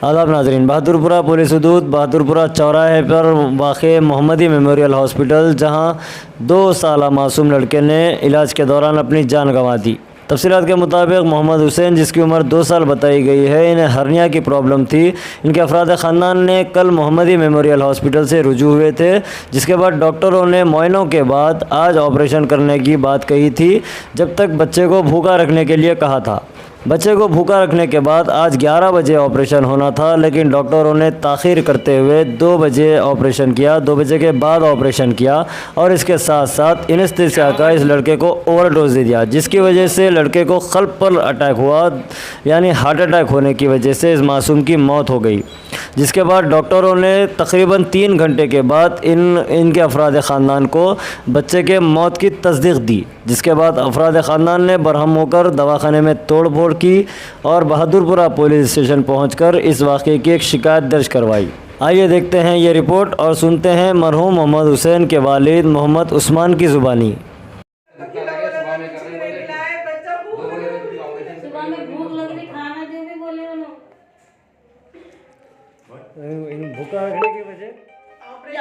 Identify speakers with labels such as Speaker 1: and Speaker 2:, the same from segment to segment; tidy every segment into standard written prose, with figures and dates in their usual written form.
Speaker 1: आदाब नाजरीन, बहादुरपुरा पुलिस हदूद बहादुरपुरा चौराहे पर वाक़े मोहम्मदी मेमोरियल हॉस्पिटल, जहां 2 साला मासूम लड़के ने इलाज के दौरान अपनी जान गंवा दी। तफसीलात के मुताबिक मोहम्मद हुसैन, जिसकी उम्र 2 साल बताई गई है, इन्हें हर्निया की प्रॉब्लम थी। इनके अफराद ख़ानदान ने कल मोहम्मदी मेमोरियल हॉस्पिटल से रुजू हुए थे, जिसके बाद डॉक्टरों ने मुआयनों के बाद आज ऑपरेशन करने की बात कही थी, जब तक बच्चे को भूखा रखने के लिए कहा था। बच्चे को भूखा रखने के बाद आज 11 बजे ऑपरेशन होना था, लेकिन डॉक्टरों ने ताख़ीर करते हुए 2 बजे ऑपरेशन किया। 2 बजे के बाद ऑपरेशन किया और इसके साथ साथ एनेस्थीसिया का इस लड़के को ओवरडोज दे दिया, जिसकी वजह से लड़के को क़ल्ब पर अटैक हुआ, यानी हार्ट अटैक होने की वजह से इस मासूम की मौत हो गई। जिसके बाद डॉक्टरों ने तकरीबन 3 घंटे के बाद इनके अफराद ख़ानदान को बच्चे के मौत की तस्दीक दी, जिसके बाद अफराद ख़ानदान ने बरहम होकर दवाखाने में तोड़ फोड़ की और बहादुरपुरा पुलिस स्टेशन पहुंचकर इस वाक़े की एक शिकायत दर्ज करवाई। आइए देखते हैं ये रिपोर्ट और सुनते हैं मरहूम मोहम्मद हुसैन के वालिद मोहम्मद उस्मान की ज़ुबानी। भूखा रखने की वजह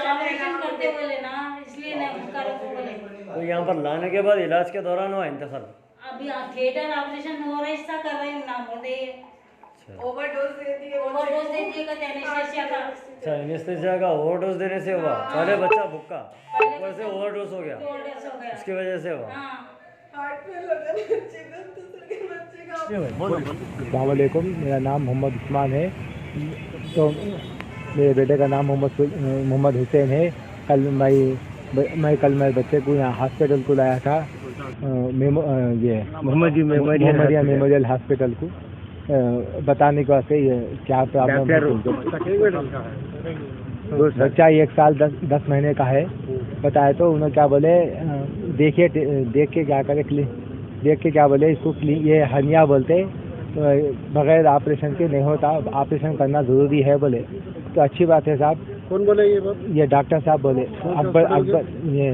Speaker 2: ऑपरेशन करते बोले ना, इसलिए नहीं भूखा रखो बोले।
Speaker 1: तो यहाँ पर लाने के बाद इलाज के दौरान हुआ इंतकाल।
Speaker 2: अभी थिएटर ऑपरेशन हो रहा है, इसका कर रही हूँ ना, बोलते ओवरडोज दे दिए का एनेस्थीसिया का।
Speaker 1: अच्छा, एनेस्थीसिया का ओवरडोज देने से हुआ। पहले बच्चा भूखा, ऊपर से ओवरडोज हो गया, इसकी वजह से हुआ।
Speaker 3: अस्सलाम वालेकुम, मेरा नाम मोहम्मद उस्मान है। तो मेरे बेटे का नाम मोहम्मद हुसैन है। कल मैं बच्चे को यहाँ हॉस्पिटल को लाया था, ये मोहम्मदी मेमोरियल हॉस्पिटल को, बताने के वास्ते ये क्या प्रॉब्लम है। बच्चा 1 साल 10 महीने का है। बताए तो उन्होंने क्या बोले, देख के क्या बोले, इसको ये हर्निया बोलते, तो बगैर ऑपरेशन के नहीं होता, ऑपरेशन करना ज़रूरी है बोले। तो अच्छी बात है साहब। कौन बोले ये बात? ये डॉक्टर साहब बोले, अकबर ये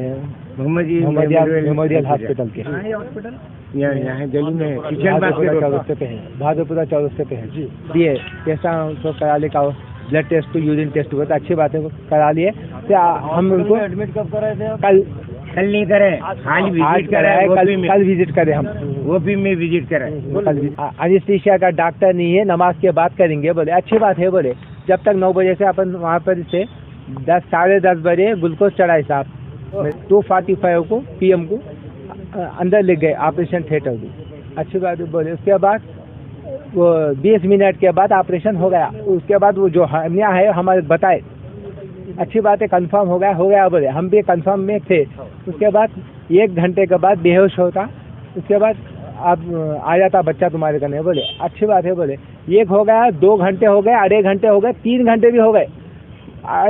Speaker 3: मेमोरियल हॉस्पिटल के यहाँ दिल्ली में चौरस्ते पे है, बहादुरपुरा चौरस्ते पे है जी। दिए कैसा उसको करा ले, का ब्लड टेस्ट को, यूरिन टेस्ट हुआ, तो अच्छी बात है, करा लिए। तो हम उनको एडमिट कब कराए थे? कल नहीं करे, कल विजिट करे, हम वो भी में विजिट करें। एनेस्थीसिया का डॉक्टर नहीं है, नमाज के बाद करेंगे बोले। अच्छी बात है बोले। जब तक 9 बजे से अपन वहाँ पर से 10 साढ़े 10 बजे ग्लूकोज चढ़ाए साहब, 2:45 को PM को अंदर ले गए ऑपरेशन थिएटर को। अच्छी बात है बोले। उसके बाद वो 20 मिनट के बाद ऑपरेशन हो गया। उसके बाद वो जो हर्निया है हमारे बताए, अच्छी बात है, कंफर्म हो गया बोले। हम भी कंफर्म में थे। उसके बाद 1 घंटे के बाद बेहोश होता, उसके बाद अब आ जाता बच्चा तुम्हारे करने बोले। अच्छी बात है बोले। 1 हो गया, 2 घंटे हो गए, आधे घंटे हो गए, 3 घंटे भी हो गए,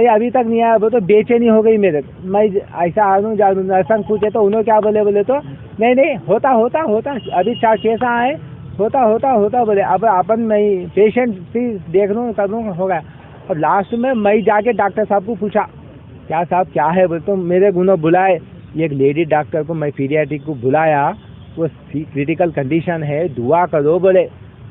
Speaker 3: अभी तक नहीं आया। वो तो बेचैनी हो गई मेरे। मैं ऐसा आनू जानू नर्सन पूछे तो उन्होंने क्या बोले तो नहीं होता अभी 4-6 आए, होता बोले। अब अपन मैं पेशेंट से देख लूँ कर लूँ, हो गया। और लास्ट में मैं जाके डॉक्टर साहब को पूछा, क्या साहब क्या है बोले। तो मेरे गुनो बुलाए, एक लेडी डॉक्टर को, मैं पीडियाट्रिक को बुलाया। वो क्रिटिकल कंडीशन है, दुआ करो बोले।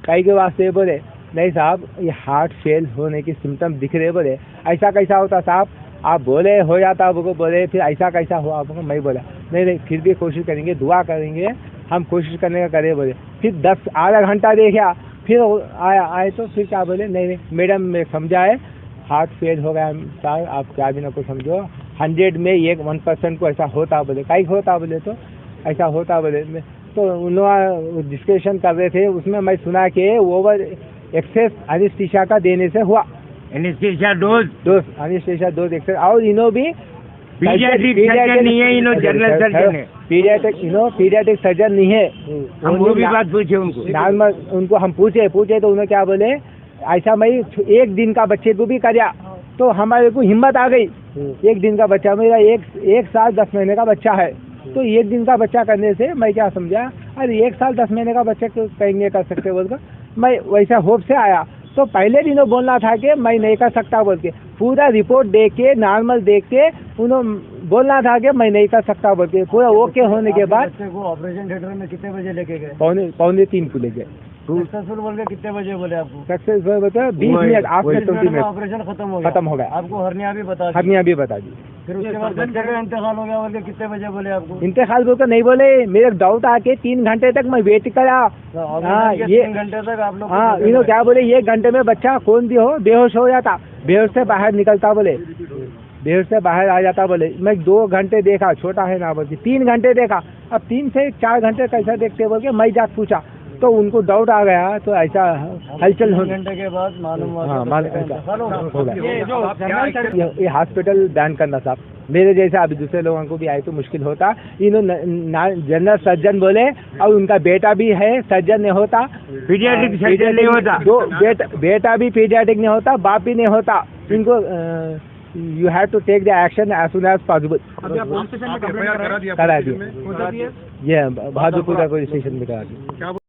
Speaker 3: कई के वास्ते बोले, नहीं साहब ये हार्ट फेल होने की सिम्टम दिख रहे बोले। ऐसा कैसा होता साहब? आप बोले हो जाता, वो बोले फिर ऐसा कैसा हुआ आपको? मैं बोला नहीं फिर भी कोशिश करेंगे, दुआ करेंगे, हम कोशिश करने का करें बोले। फिर आधा घंटा देखा, फिर आए तो फिर क्या बोले, नहीं मैडम मैं समझाए, हार्ट फेल हो गया साहब, आप क्या भी ना को समझो, 100 में 1% को ऐसा होता बोले। कई होता बोले तो ऐसा होता बोले। तो उन्होंने डिस्कशन कर रहे थे, उसमें मैं सुना कि ओवर एक्सेस एनेस्थीसिया का देने से हुआ। Anaesthesia dose anaesthesia dose excess. और इनो भी पीडियाट्रिक सर्जन नहीं है, इनो जनरल सर्जन है। पीडियाट्रिक सर्जन नहीं है। हम वो भी बात पूछे उनको, नॉर्मल उनको हम पूछे तो उन्होंने क्या बोले, ऐसा मैं 1 दिन का बच्चे को भी कराया तो हमारे को हिम्मत आ गई। 1 दिन का बच्चा, मेरा 1 साल 10 महीने का बच्चा है, तो 1 दिन का बच्चा करने से मैं क्या समझा, अरे 1 साल 10 महीने का बच्चे को कहेंगे कर सकते बोलकर मैं वैसा होप से आया। तो पहले दिन वो बोलना था कि मैं नहीं कर सकता बोल के, पूरा रिपोर्ट देख के, नॉर्मल देख के उन्होंने बोलना था कि मैं नहीं कर सकता बोल के। पूरा ओके होने के बाद
Speaker 1: ऑपरेशन थिएटर में कितने बजे लेके गए?
Speaker 3: 2:45 को ले गए।
Speaker 1: सक्सेसफुल बोल के कितने बजे बोले आपको?
Speaker 3: सक्सेसफुल बता 20 मिनट आफ्टर 20 मिनट
Speaker 1: ऑपरेशन खत्म हो गया आपको हर्निया भी बता दी?
Speaker 3: हर्निया भी बता दी।
Speaker 1: फिर उसके बाद बच्चे का इंतकाल हो गया बोल के कितने बजे बोले आपको?
Speaker 3: इंतकाल बोलकर नहीं बोले, मेरे डाउट आके 3 घंटे तक मैं वेट करा।
Speaker 1: ये 3 घंटे तक आप लोग
Speaker 3: इन्हों क्या बोले, 1 घंटे में बच्चा कौन भी हो बेहोश हो जाता, बेहोश से बाहर निकलता बोले, बेहोश से बाहर आ जाता बोले। मैं 2 घंटे देखा, छोटा है ना बोल के 3 घंटे देखा। अब 3 से 4 घंटे कैसा देखते बोल के मैं जाके पूछा तो उनको डाउट आ गया। तो ऐसा हलचल हो,
Speaker 1: 3 घंटे के बाद मालूम हुआ
Speaker 3: हाँ
Speaker 1: कि
Speaker 3: मालूम
Speaker 1: बच्चे का इंतकाल हो गया।
Speaker 3: ये हॉस्पिटल बैन करना साहब, मेरे जैसा अभी दूसरे लोगों को भी आए तो मुश्किल होता। इन्होंने जनरल सर्जन बोले और उनका बेटा भी है सर्जन नहीं होता, पीडियाट्रिक सर्जन नहीं होता, दो बेटा भी पीडियाट्रिक नहीं होता, बाप भी नहीं होता। इनको you have to take the action as soon as possible. करा दिया, ये बहादुरपुर का कोई स्टेशन में करा दिया।